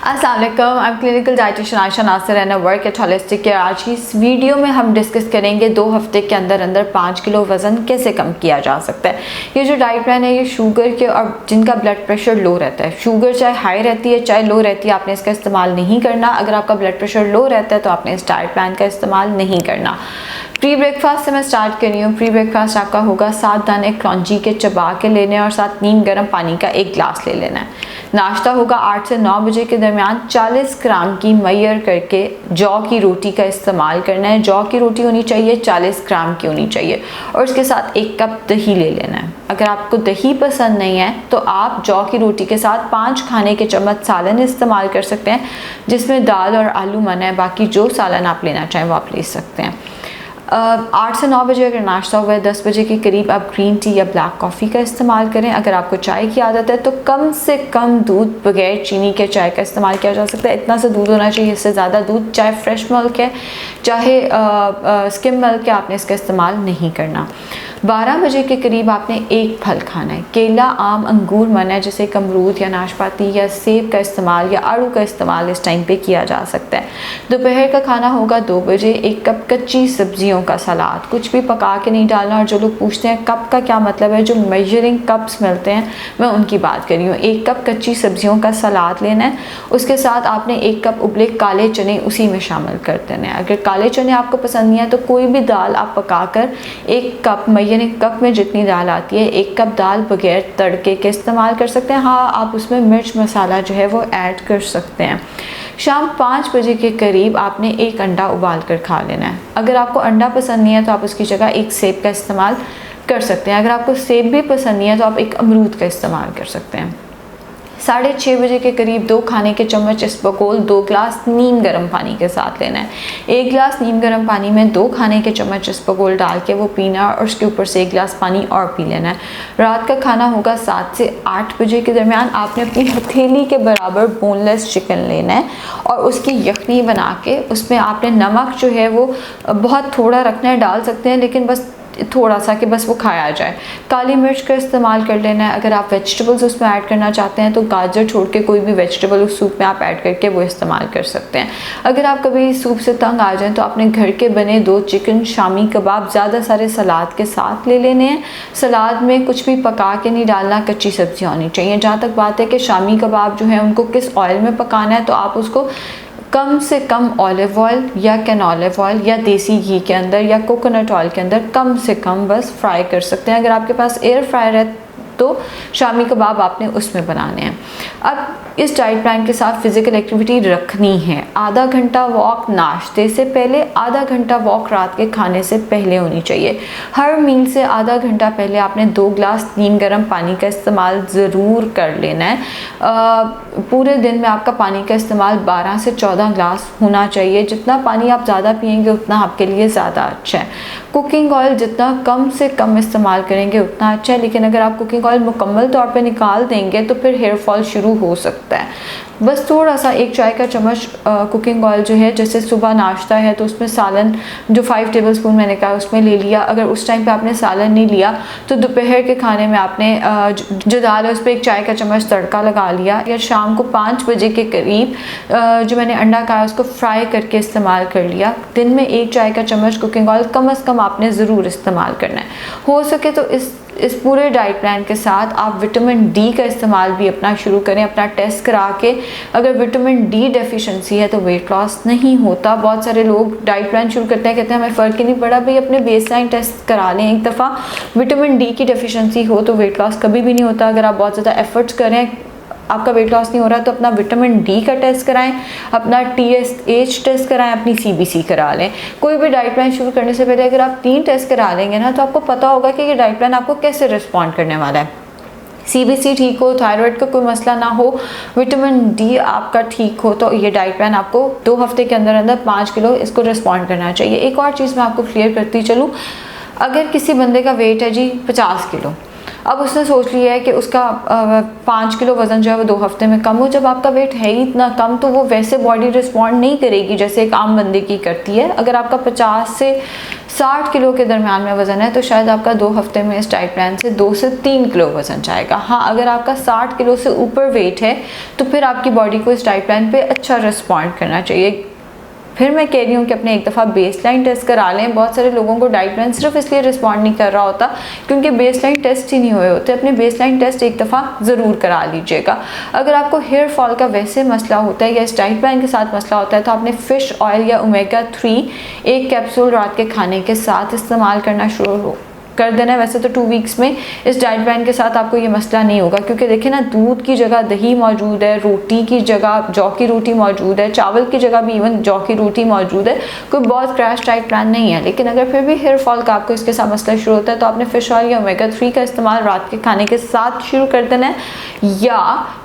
अस्सलाम वालेकुम, I am clinical dietitian Ayesha Nasir and I work at holistic care. आज की इस वीडियो में हम डिस्कस करेंगे 2 हफ्ते के अंदर अंदर 5 किलो वज़न कैसे कम किया जा सकता है। ये जो डाइट प्लान है ये शुगर के और जिनका ब्लड प्रेशर लो रहता है, शुगर चाहे हाई रहती है चाहे लो रहती है, आपने इसका इस्तेमाल नहीं करना। अगर आपका ब्लड प्रेशर लो रहता है तो आपने इस डाइट प्लान का इस्तेमाल नहीं करना। प्री ब्रेकफास्ट से मैं स्टार्ट कर रही हूँ। प्री ब्रेकफास्ट आपका होगा 7 दाने क्लॉन्जी के चबा के लेने और साथ नीम गर्म पानी का 1 गिलास ले लेना है। नाश्ता होगा 8 से 9 बजे के दरमियान 40 ग्राम की मैयर करके जौ की रोटी का इस्तेमाल करना है। जौ की रोटी होनी चाहिए, 40 ग्राम की होनी चाहिए और उसके साथ 1 कप दही ले लेना है। अगर आपको दही पसंद नहीं है तो आप जौ की रोटी के साथ 5 खाने के चम्मच सालन इस्तेमाल कर सकते हैं, जिसमें दाल और आलू मना है। बाकी जो सालन आप लेना चाहें वो आप ले सकते हैं। 8 से 9 बजे अगर नाश्ता हुआ है, 10 बजे के करीब आप ग्रीन टी या ब्लैक कॉफ़ी का इस्तेमाल करें। अगर आपको चाय की आदत है तो कम से कम दूध बगैर चीनी के चाय का इस्तेमाल किया जा सकता है। इतना सा दूध होना चाहिए, इससे ज़्यादा दूध, चाहे फ्रेश मिल्क है चाहे स्किम मिल्क है, आपने इसका इस्तेमाल नहीं करना। 12 बजे के करीब आपने 1 फल खाना है। केला, आम, अंगूर मना है, जैसे अमरूद या नाशपाती या सेब का इस्तेमाल या आड़ू का इस्तेमाल इस टाइम पे किया जा सकता है। दोपहर का खाना होगा 2 बजे। 1 कप कच्ची सब्जियों का सलाद, कुछ भी पका के नहीं डालना। और जो लोग पूछते हैं कप का क्या मतलब है, जो मेजरिंग कप्स मिलते हैं मैं उनकी बात कर रही हूँ। 1 कप कच्ची सब्जियों का सलाद लेना है। उसके साथ आपने 1 कप उबले काले चने उसी में शामिल कर देने हैं। अगर काले चने आपको पसंद नहीं है तो कोई भी दाल आप पकाकर 1 कप यानी कप में जितनी दाल आती है 1 कप दाल बगैर तड़के के इस्तेमाल कर सकते हैं। हाँ, आप उसमें मिर्च मसाला जो है वो ऐड कर सकते हैं। शाम 5 बजे के करीब आपने 1 अंडा उबाल कर खा लेना है। अगर आपको अंडा पसंद नहीं है तो आप उसकी जगह 1 सेब का इस्तेमाल कर सकते हैं। अगर आपको सेब भी पसंद नहीं है तो आप 1 अमरूद का इस्तेमाल कर सकते हैं। 6:30 बजे के करीब 2 खाने के चम्मच इसबगोल 2 गिलास नीम गर्म पानी के साथ लेना है। 1 गिलास नीम गर्म पानी में 2 खाने के चम्मच इसबगोल डाल के वो पीना और उसके ऊपर से 1 गिलास पानी और पी लेना है। रात का खाना होगा 7 से 8 बजे के दरमियान। आपने अपनी हथेली के बराबर बोनलेस चिकन लेना है और उसकी यखनी बना के उसमें आपने नमक जो है वो बहुत थोड़ा रखना है, डाल सकते हैं लेकिन बस थोड़ा सा कि बस वो खाया जाए। काली मिर्च का इस्तेमाल कर लेना है। अगर आप वेजिटेबल्स उसमें ऐड करना चाहते हैं तो गाजर छोड़ के कोई भी वेजिटेबल उस सूप में आप ऐड करके वो इस्तेमाल कर सकते हैं। अगर आप कभी सूप से तंग आ जाएं तो आपने घर के बने 2 चिकन, शामी कबाब ज़्यादा सारे सलाद के साथ ले लेने हैं। सलाद में कुछ भी पका के नहीं डालना, कच्ची सब्जियाँ होनी चाहिए। जहाँ तक बात है कि शामी कबाब जो है उनको किस ऑयल में पकाना है, तो आप उसको कम से कम ऑलिव ऑयल या कैनोलिव ऑयल या देसी घी के अंदर या कोकोनट ऑयल के अंदर कम से कम बस फ्राई कर सकते हैं। अगर आपके पास एयर फ्रायर है तो शामी कबाब आपने उसमें बनाने हैं। अब इस डाइट प्लान के साथ फिज़िकल एक्टिविटी रखनी है। आधा घंटा वॉक नाश्ते से पहले, आधा घंटा वॉक रात के खाने से पहले होनी चाहिए। हर मील से आधा घंटा पहले आपने 2 गिलास नीम गर्म पानी का इस्तेमाल ज़रूर कर लेना है। पूरे दिन में आपका पानी का इस्तेमाल 12 से 14 गिलास होना चाहिए। जितना पानी आप ज़्यादा पिएंगे उतना आपके लिए ज़्यादा अच्छा है। कुकिंग ऑयल जितना कम से कम इस्तेमाल करेंगे उतना अच्छा है, लेकिन अगर आप कुकिंग ऑयल मुकम्मल तौर पे निकाल देंगे तो फिर हेयर फॉल शुरू हो सकता है। बस थोड़ा सा 1 चाय का चम्मच कुकिंग ऑयल जो है, जैसे सुबह नाश्ता है तो उसमें सालन जो 5 टेबलस्पून मैंने कहा उसमें ले लिया। अगर उस टाइम पे आपने सालन नहीं लिया तो दोपहर के खाने में आपने जो दाल है उस पर 1 चाय का चम्मच तड़का लगा लिया। या शाम को 5 बजे के करीब जो मैंने अंडा खाया उसको फ्राई करके इस्तेमाल कर लिया। दिन में 1 चाय का चम्मच कुकिंग ऑयल कम अज़ कम आपने ज़रूर इस्तेमाल करना है। हो सके तो इस पूरे डाइट प्लान के साथ आप विटामिन डी का इस्तेमाल भी अपना शुरू करें, अपना टेस्ट करा के। अगर विटामिन डी डेफिशिएंसी है तो वेट लॉस नहीं होता। बहुत सारे लोग डाइट प्लान शुरू करते हैं, कहते हैं हमें फ़र्क ही नहीं पड़ा। भाई अपने बेसलाइन टेस्ट करा लें एक दफ़ा। विटामिन डी की डेफिशिएंसी हो तो वेट लॉस कभी भी नहीं होता। अगर आप बहुत ज़्यादा एफर्ट्स करें, आपका वेट लॉस नहीं हो रहा तो अपना विटामिन डी का टेस्ट कराएं, अपना TSH टेस्ट कराएं, अपनी CBC करा लें। कोई भी डाइट प्लान शुरू करने से पहले अगर आप 3 टेस्ट करा लेंगे ना तो आपको पता होगा कि ये डाइट प्लान आपको कैसे रिस्पॉन्ड करने वाला है। CBC ठीक हो, थायराइड का कोई मसला ना हो, विटामिन डी आपका ठीक हो, तो ये डाइट प्लान आपको 2 हफ्ते के अंदर अंदर 5 किलो इसको रिस्पॉन्ड करना चाहिए। एक और चीज़ मैं आपको क्लियर करती चलूँ, अगर किसी बंदे का वेट है जी 50 किलो अब उसने सोच लिया है कि उसका 5 किलो वज़न जो है वो 2 हफ्ते में कम हो। जब आपका वेट है ही इतना कम तो वो वैसे बॉडी रिस्पॉन्ड नहीं करेगी जैसे एक आम बंदे की करती है। अगर आपका 50 से 60 किलो के दरमियान में वज़न है तो शायद आपका 2 हफ्ते में इस डाइट प्लान से 2 से 3 किलो वज़न जाएगा। हाँ, अगर आपका 60 किलो से ऊपर वेट है तो फिर आपकी बॉडी को इस डाइट प्लान पे अच्छा रिस्पॉन्ड करना चाहिए। फिर मैं कह रही हूँ कि अपने एक दफ़ा बेसलाइन टेस्ट करा लें। बहुत सारे लोगों को डाइट प्लान सिर्फ इसलिए रिस्पॉन्ड नहीं कर रहा होता क्योंकि बेसलाइन टेस्ट ही नहीं हुए होते। अपने बेसलाइन टेस्ट एक दफ़ा ज़रूर करा लीजिएगा। अगर आपको हेयर फॉल का वैसे मसला होता है या इस डाइट प्लान के साथ मसला होता है तो आपने फ़िश ऑयल या ओमेगा 3 एक कैप्सूल रात के खाने के साथ इस्तेमाल करना शुरू कर देना है। वैसे तो 2 वीक्स में इस डाइट प्लान के साथ आपको ये मसला नहीं होगा क्योंकि देखिए ना, दूध की जगह दही मौजूद है, रोटी की जगह जौ की रोटी मौजूद है, चावल की जगह भी इवन जौ की रोटी मौजूद है। कोई बहुत क्रैश डाइट प्लान नहीं है। लेकिन अगर फिर भी हेयर फॉल का आपको इसके साथ मसला शुरू होता है तो आपने फिश ऑयल या ओमेगा 3 का इस्तेमाल रात के खाने के साथ शुरू कर देना है। या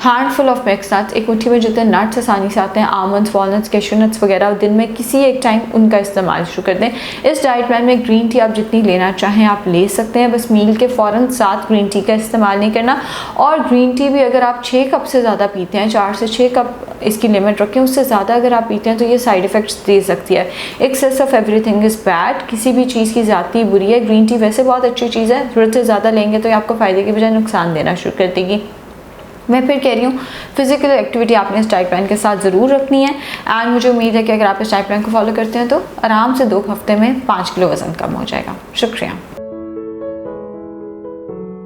हैंडफुल ऑफ मिक्स नट्स, एक मुट्ठी में जितने नट्स आसानी से आते हैं, आमंड्स, वॉलनट्स, कैश्यू नट्स वगैरह, दिन में किसी एक टाइम उनका इस्तेमाल शुरू कर दें। इस डाइट प्लान में ग्रीन टी आप जितनी लेना चाहें आप ले सकते हैं, बस मील के फ़ौरन साथ ग्रीन टी का इस्तेमाल नहीं करना। और ग्रीन टी भी अगर आप 6 कप से ज़्यादा पीते हैं, 4 से 6 कप इसकी लिमिट रखें, उससे ज़्यादा अगर आप पीते हैं तो ये साइड इफ़ेक्ट्स दे सकती है। Excess of everything is bad, किसी भी चीज़ की ज़्यादती बुरी है। ग्रीन टी वैसे बहुत अच्छी चीज़ है, ज़रूरत से ज़्यादा लेंगे तो ये आपको फ़ायदे की बजाय नुकसान देना शुरू कर देगी। मैं फिर कह रही हूँ फिजिकल एक्टिविटी आपने इस डाइट प्लान के साथ ज़रूर रखनी है। एंड मुझे उम्मीद है कि अगर आप इस डाइट प्लान को फॉलो करते हैं तो आराम से 2 हफ्ते में 5 किलो वज़न कम हो जाएगा। शुक्रिया।